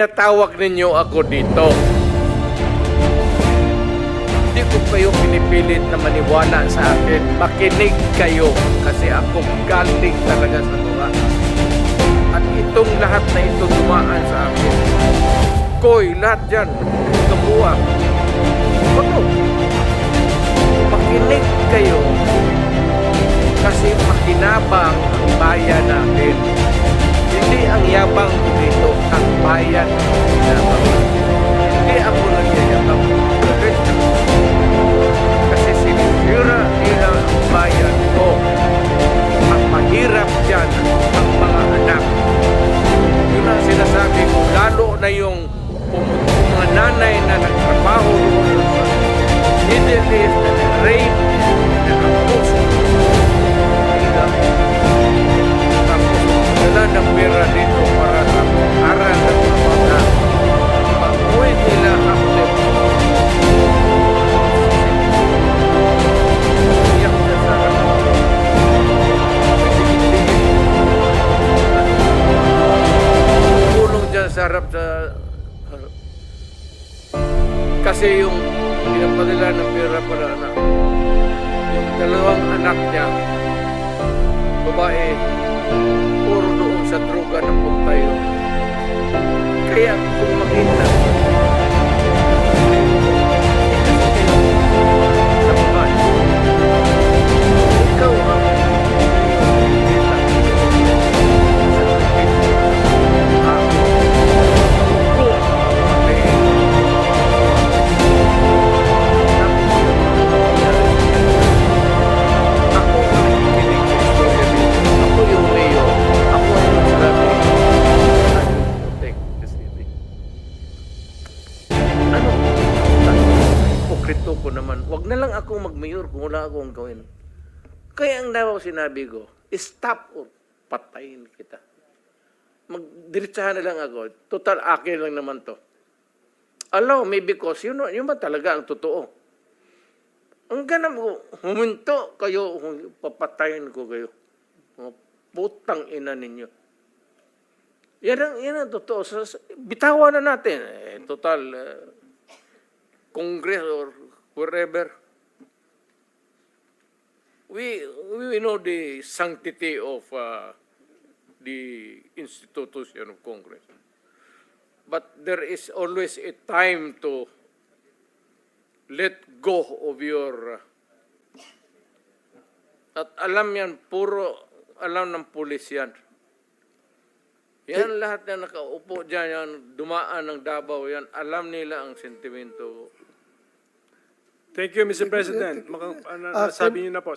Natawag ninyo ako dito. Hindi ko kayo pinipilit na maniwala sa akin. Makinig kayo kasi ako galing talaga sa Tuwa. At itong lahat na ito dumaan sa akin. Koy, lahat yan. Kabuwa. Bago. Makinig kayo kasi makinabang ang bayan natin. Hindi ang yabang ko dito, ang bayan ang kinabang. Hindi ako nagyayabang. Kasi sinisira nila ang bayan ko. Ang mahirap dyan ang mga anak. Yun ang sinasabi ko, lalo na yung mga nanay na nagtrabaho doon sa Middle East, na rape, na kapos. Wala ng pera dito para sa aral ng mga pag-uwi nila after. Iyak na sa tulong dyan sa harap sa kasi yung pinapadala ng pera para anak. Yung dalawang anak niya, babae, puro doon sa droga na punta yun. Kaya kung makita, sa babae, ikaw ang ko naman, wag na lang akong mag-mayor kung wala akong gawin. Kaya ang daw sinabi ko, stop or patayin kita. Magdiretsahan na lang ako. Total, akin lang naman to. Allow me because yun ba talaga ang totoo. Ang ganap ko, huminto kayo, papatayin ko kayo. Mga putang ina ninyo. Yan ang totoo. Bitawan na natin. Total, Congress or wherever. We know the sanctity of the institution of Congress. But there is always a time to let go of your... At alam yan, puro alam ng pulis yan. Yan lahat na nakaupo dyan, yan, dumaan ng Davao yan, alam nila ang sentimento. Thank you, Mr. President. Sabi niyo na po.